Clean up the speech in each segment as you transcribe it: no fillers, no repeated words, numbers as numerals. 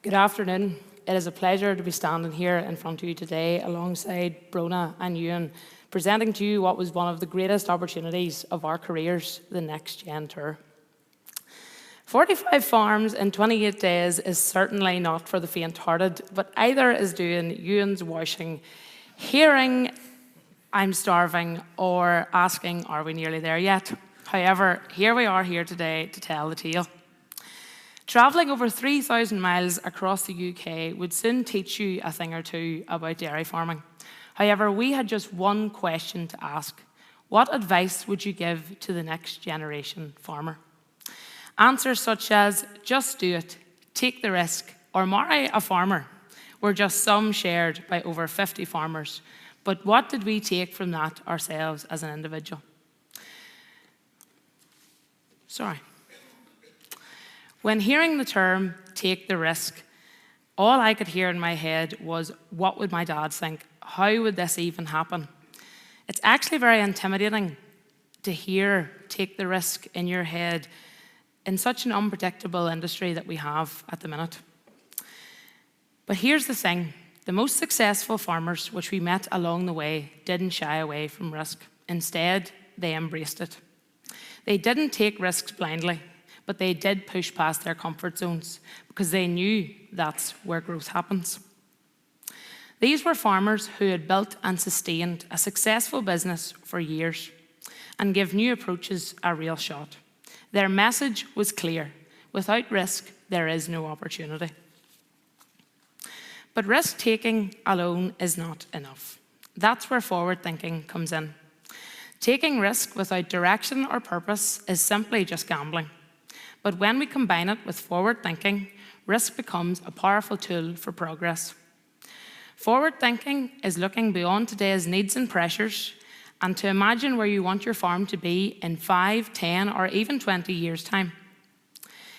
Good afternoon. It is a pleasure to be standing here in front of you today alongside Bronagh and Ewan, presenting to you what was one of the greatest opportunities of our careers, the Next Gen Tour. 45 farms in 28 days is certainly not for the faint-hearted, but either is doing Ewan's washing, hearing I'm starving, or asking are we nearly there yet. However, here we are here today to tell the tale. Travelling over 3,000 miles across the UK would soon teach you a thing or two about dairy farming. However, we had just one question to ask. What advice would you give to the next generation farmer? Answers such as, just do it, take the risk, or marry a farmer were just some shared by over 50 farmers. But what did we take from that ourselves as an individual? When hearing the term, take the risk, all I could hear in my head was, what would my dad think? How would this even happen? It's actually very intimidating to hear take the risk in your head in such an unpredictable industry that we have at the minute. But here's the thing. The most successful farmers which we met along the way didn't shy away from risk. Instead, they embraced it. They didn't take risks blindly, but they did push past their comfort zones because they knew that's where growth happens. These were farmers who had built and sustained a successful business for years and give new approaches a real shot. Their message was clear. Without risk, there is no opportunity. But risk-taking alone is not enough. That's where forward thinking comes in. Taking risk without direction or purpose is simply just gambling. But when we combine it with forward thinking, risk becomes a powerful tool for progress. Forward thinking is looking beyond today's needs and pressures and to imagine where you want your farm to be in 5, 10, or even 20 years' time.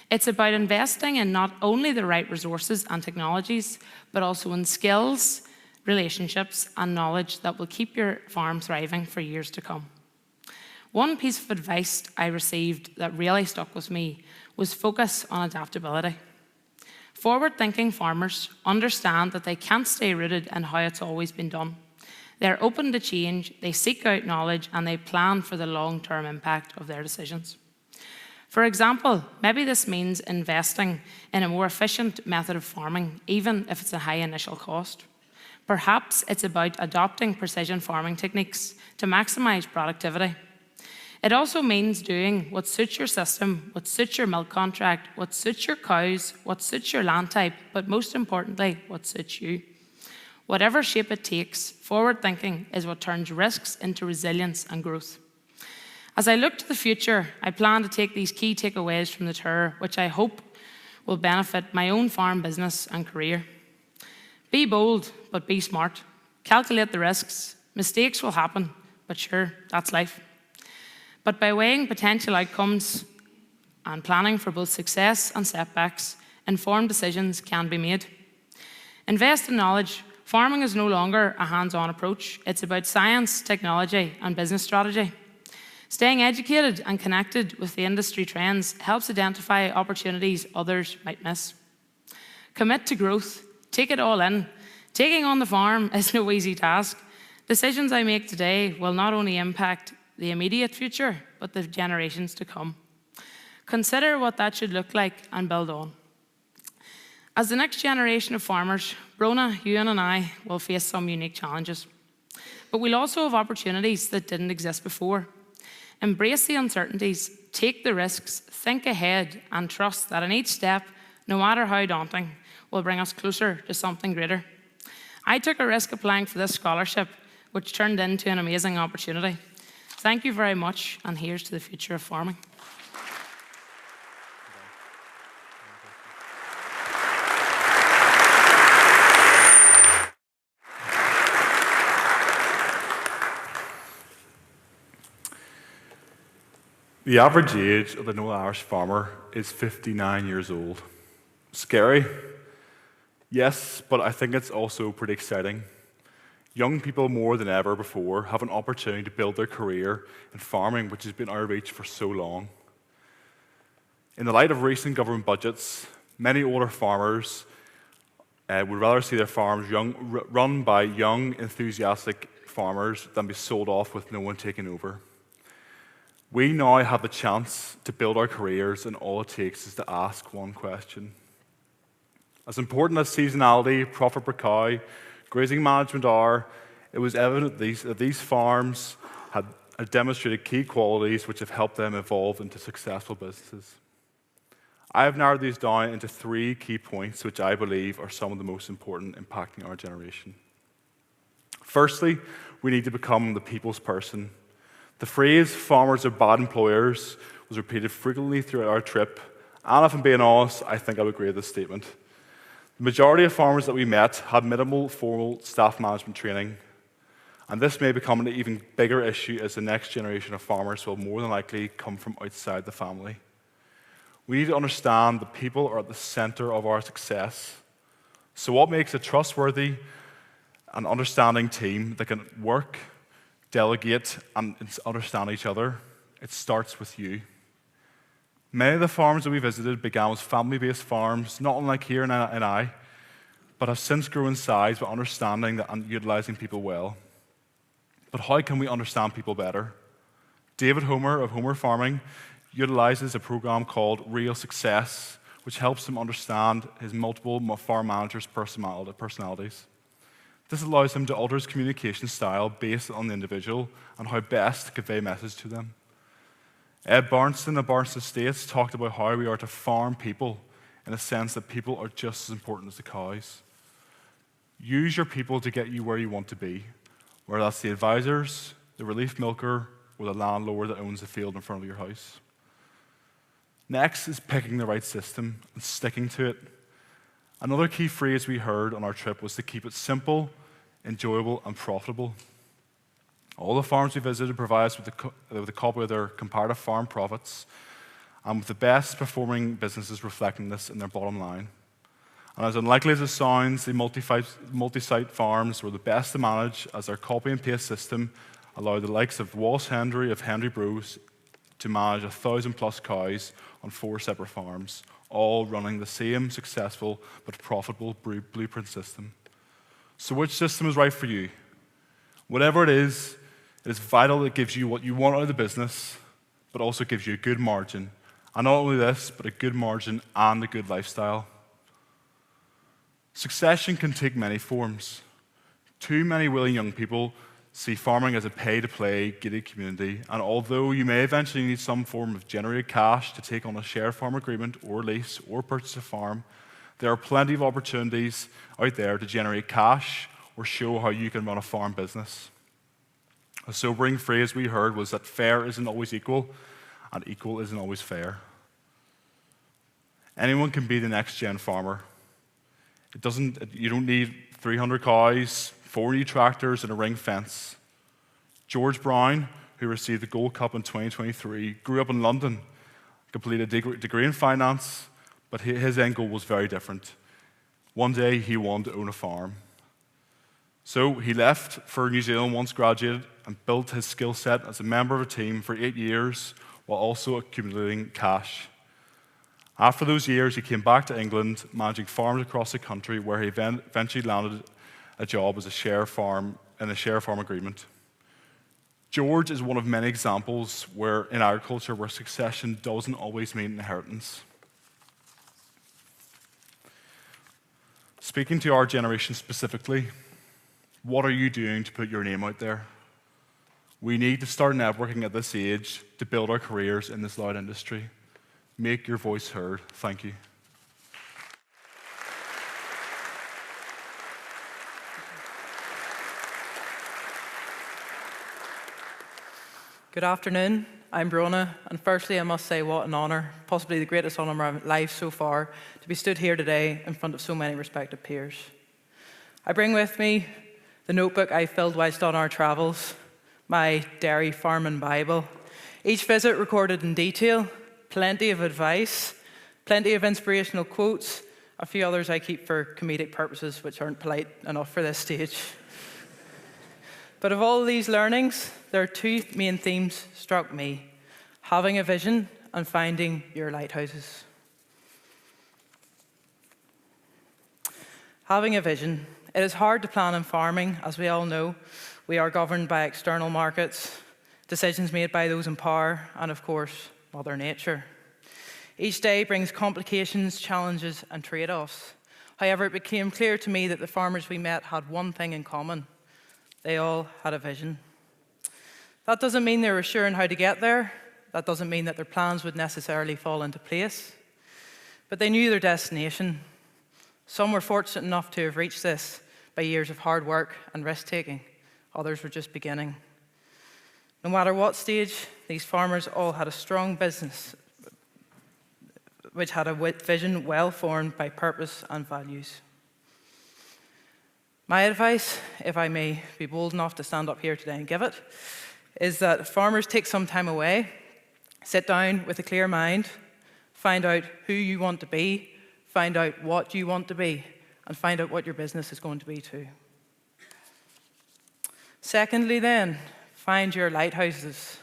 It's about investing in not only the right resources and technologies, but also in skills, relationships, and knowledge that will keep your farm thriving for years to come. One piece of advice I received that really stuck with me was focus on adaptability. Forward-thinking farmers understand that they can't stay rooted in how it's always been done. They're open to change, they seek out knowledge, and they plan for the long-term impact of their decisions. For example, maybe this means investing in a more efficient method of farming, even if it's a high initial cost. Perhaps it's about adopting precision farming techniques to maximize productivity. It also means doing what suits your system, what suits your milk contract, what suits your cows, what suits your land type, but most importantly, what suits you. Whatever shape it takes, forward thinking is what turns risks into resilience and growth. As I look to the future, I plan to take these key takeaways from the tour, which I hope will benefit my own farm business and career. Be bold, but be smart. Calculate the risks. Mistakes will happen, but sure, that's life. But by weighing potential outcomes and planning for both success and setbacks, informed decisions can be made. Invest in knowledge. Farming is no longer a hands-on approach. It's about science, technology, and business strategy. Staying educated and connected with the industry trends helps identify opportunities others might miss. Commit to growth. Take it all in. Taking on the farm is no easy task. Decisions I make today will not only impact the immediate future, but the generations to come. Consider what that should look like and build on. As the next generation of farmers, Bronagh, Ewan and I will face some unique challenges. But we'll also have opportunities that didn't exist before. Embrace the uncertainties, take the risks, think ahead, and trust that in each step, no matter how daunting, will bring us closer to something greater. I took a risk applying for this scholarship, which turned into an amazing opportunity. Thank you very much, and here's to the future of farming. The average age of the Northern Irish farmer is 59 years old. Scary? Yes, but I think it's also pretty exciting. Young people more than ever before have an opportunity to build their career in farming, which has been out of reach for so long. In the light of recent government budgets, many older farmers would rather see their farms run by young, enthusiastic farmers than be sold off with no one taking over. We now have the chance to build our careers, and all it takes is to ask one question. As important as seasonality, profit per cow, grazing management are, it was evident that these farms had demonstrated key qualities which have helped them evolve into successful businesses. I have narrowed these down into 3 key points which I believe are some of the most important impacting our generation. Firstly, we need to become the people's person. The phrase, farmers are bad employers, was repeated frequently throughout our trip, and if I'm being honest, I think I would agree with this statement. The majority of farmers that we met had minimal formal staff management training, and this may become an even bigger issue as the next generation of farmers will more than likely come from outside the family. We need to understand that people are at the center of our success. So what makes a trustworthy and understanding team that can work, delegate, and understand each other? It starts with you. Many of the farms that we visited began as family-based farms, not unlike here in I, but have since grown in size by understanding and utilizing people well. But how can we understand people better? David Homer of Homer Farming utilizes a program called Real Success, which helps him understand his multiple farm managers' personalities. This allows him to alter his communication style based on the individual and how best to convey a message to them. Ed Barnston of Barnston Estates talked about how we are to farm people in a sense that people are just as important as the cows. Use your people to get you where you want to be, whether that's the advisors, the relief milker, or the landlord that owns the field in front of your house. Next is picking the right system and sticking to it. Another key phrase we heard on our trip was to keep it simple, enjoyable, and profitable. All the farms we visited provide us with a copy of their comparative farm profits, and with the best performing businesses reflecting this in their bottom line. And as unlikely as it sounds, the multi-site farms were the best to manage, as their copy and paste system allowed the likes of Walsh Hendry of Hendry Bros to manage 1,000+ cows on 4 separate farms, all running the same successful but profitable blueprint system. So which system is right for you? Whatever it is vital that it gives you what you want out of the business, but also gives you a good margin. And not only this, but a good margin and a good lifestyle. Succession can take many forms. Too many willing young people see farming as a pay-to-play gated community, and although you may eventually need some form of generated cash to take on a share farm agreement or lease or purchase a farm, there are plenty of opportunities out there to generate cash or show how you can run a farm business. A sobering phrase we heard was that fair isn't always equal, and equal isn't always fair. Anyone can be the next-gen farmer. You don't need 300 cows, 4 new tractors, and a ring fence. George Brown, who received the Gold Cup in 2023, grew up in London, completed a degree in finance, but his end goal was very different. One day, he wanted to own a farm. So he left for New Zealand once graduated and built his skill set as a member of a team for 8 years while also accumulating cash. After those years, he came back to England, managing farms across the country, where he eventually landed a job as a share farm agreement. George is one of many examples in agriculture where succession doesn't always mean inheritance. Speaking to our generation specifically, what are you doing to put your name out there? We need to start networking at this age to build our careers in this loud industry. Make your voice heard. Thank you. Good afternoon. I'm Bronagh, and firstly I must say what an honour, possibly the greatest honour of my life so far, to be stood here today in front of so many respected peers. I bring with me the notebook I filled whilst on our travels, my dairy farming Bible. Each visit recorded in detail, plenty of advice, plenty of inspirational quotes, a few others I keep for comedic purposes which aren't polite enough for this stage. But of all these learnings, there are 2 main themes struck me: having a vision and finding your lighthouses. Having a vision. It is hard to plan in farming, as we all know. We are governed by external markets, decisions made by those in power, and of course, Mother Nature. Each day brings complications, challenges, and trade-offs. However, it became clear to me that the farmers we met had one thing in common. They all had a vision. That doesn't mean they were sure on how to get there. That doesn't mean that their plans would necessarily fall into place. But they knew their destination. Some were fortunate enough to have reached this by years of hard work and risk-taking. Others were just beginning. No matter what stage, these farmers all had a strong business which had a vision well formed by purpose and values. My advice, if I may be bold enough to stand up here today and give it, is that farmers take some time away, sit down with a clear mind, find out who you want to be, find out what you want to be, and find out what your business is going to be too. Secondly then, find your lighthouses.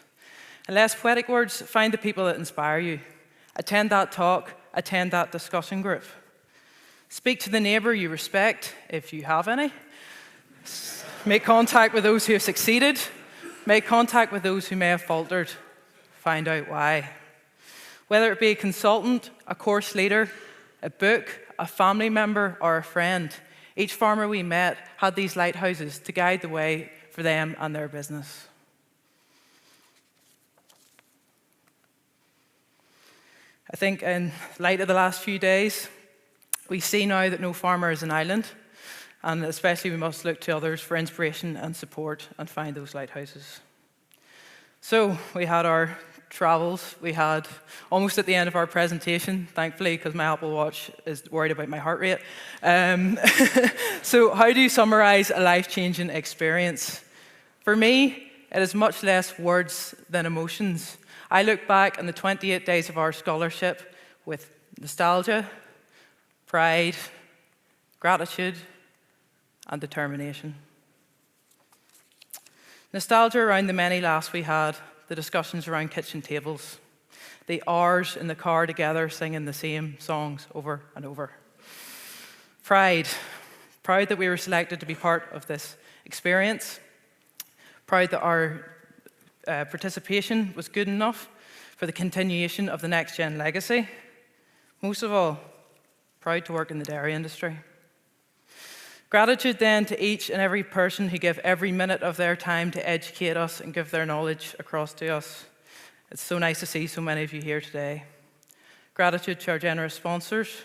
In less poetic words, find the people that inspire you. Attend that talk, attend that discussion group. Speak to the neighbour you respect, if you have any. Make contact with those who have succeeded. Make contact with those who may have faltered. Find out why. Whether it be a consultant, a course leader, a book, a family member, or a friend, each farmer we met had these lighthouses to guide the way for them and their business. I think in light of the last few days, we see now that no farmer is an island, and especially we must look to others for inspiration and support and find those lighthouses. So we had our travels. We had almost at the end of our presentation, thankfully, because my Apple Watch is worried about my heart rate. So how do you summarize a life-changing experience? For me, it is much less words than emotions. I look back on the 28 days of our scholarship with nostalgia, pride, gratitude, and determination. Nostalgia around the many laughs we had, the discussions around kitchen tables, the hours in the car together singing the same songs over and over. Pride, proud that we were selected to be part of this experience, proud that our participation was good enough for the continuation of the Next Gen legacy. Most of all, proud to work in the dairy industry. Gratitude then to each and every person who gave every minute of their time to educate us and give their knowledge across to us. It's so nice to see so many of you here today. Gratitude to our generous sponsors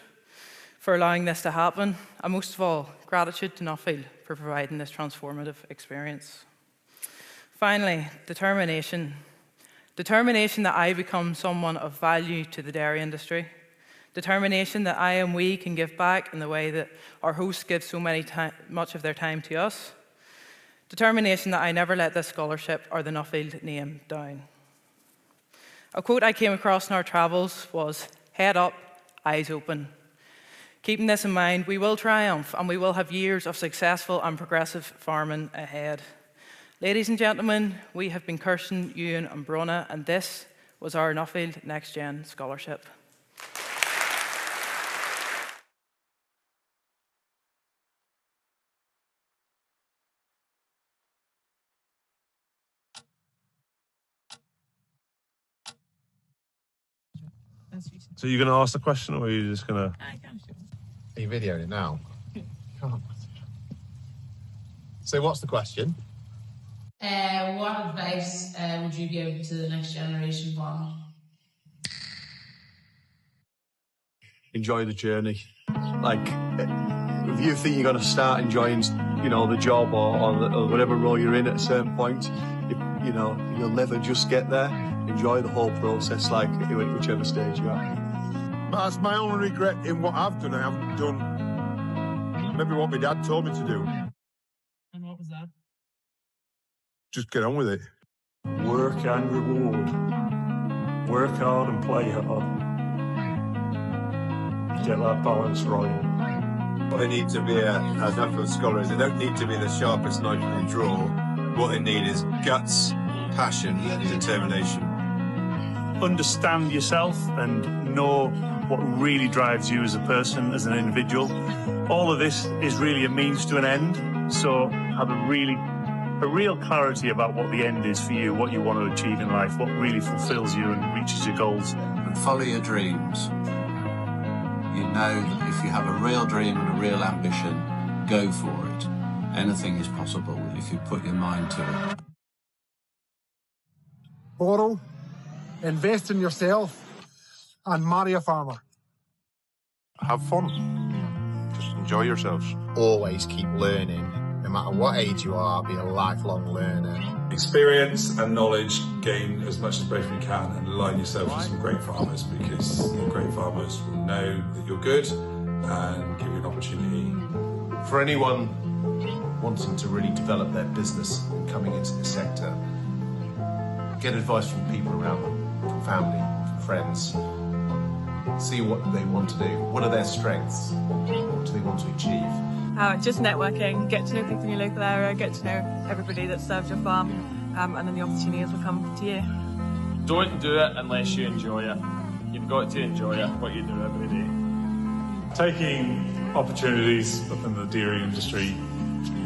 for allowing this to happen, and most of all, gratitude to Nuffield for providing this transformative experience. Finally, determination. Determination that I become someone of value to the dairy industry. Determination that I and we can give back in the way that our hosts give so much of their time to us. Determination that I never let this scholarship or the Nuffield name down. A quote I came across in our travels was, "Head up, eyes open." Keeping this in mind, we will triumph and we will have years of successful and progressive farming ahead. Ladies and gentlemen, we have been Kirsten, Ewan and Bronagh, and this was our Nuffield Next Gen Scholarship. So you're going to ask the question, or are you just going to... Are you videoing it now? Can't. So what's the question? What advice would you give to the next generation farmer? Enjoy the journey. Like, if you think you're going to start enjoying, the job or whatever role you're in at a certain point, you'll never just get there. Enjoy the whole process, like whichever stage you're at. That's my only regret in what I've done. I haven't done maybe what my dad told me to do. And what was that? Just get on with it. Work and reward. Work hard and play hard. Get that balance right. They need to be a Nuffield scholars. They don't need to be the sharpest knife in the drawer. What they need is guts, passion, and determination. Understand yourself and know what really drives you as a person, as an individual. All of this is really a means to an end, so have a real clarity about what the end is for you, what you want to achieve in life, what really fulfills you and reaches your goals. And follow your dreams. You know, if you have a real dream and a real ambition, go for it. Anything is possible if you put your mind to it. Borrow, invest in yourself, and marry a farmer. Have fun. Just enjoy yourselves. Always keep learning. No matter what age you are, be a lifelong learner. Experience and knowledge, gain as much as both we can, and align yourself with some great farmers, because the great farmers will know that you're good and give you an opportunity. For anyone wanting to really develop their business and coming into this sector, get advice from people around them, from family, from friends. See what they want to do. What are their strengths? What do they want to achieve? Just networking, get to know people in your local area, get to know everybody that serves your farm, and then the opportunities will come to you. Don't do it unless you enjoy it. You've got to enjoy it, what you do every day. Taking opportunities within the dairy industry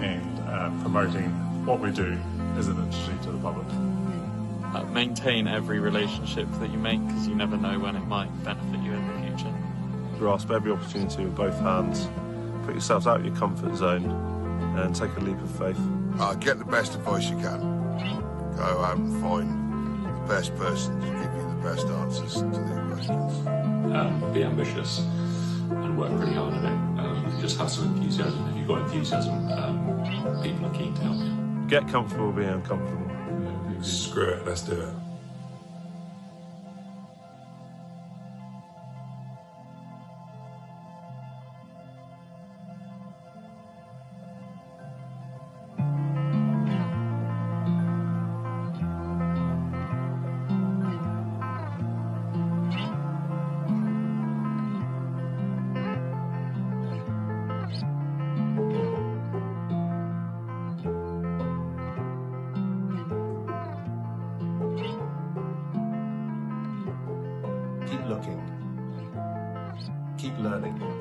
and promoting what we do as an industry to the public. Maintain every relationship that you make, because you never know when it might benefit you in the future. Grasp every opportunity with both hands. Put yourselves out of your comfort zone and take a leap of faith. Get the best advice you can. Go out and find the best person to give you the best answers to their questions. Be ambitious and work pretty hard at it. Just have some enthusiasm. If you've got enthusiasm, people are keen to help you. Get comfortable being uncomfortable. Screw it, let's do it. Keep looking. Keep learning.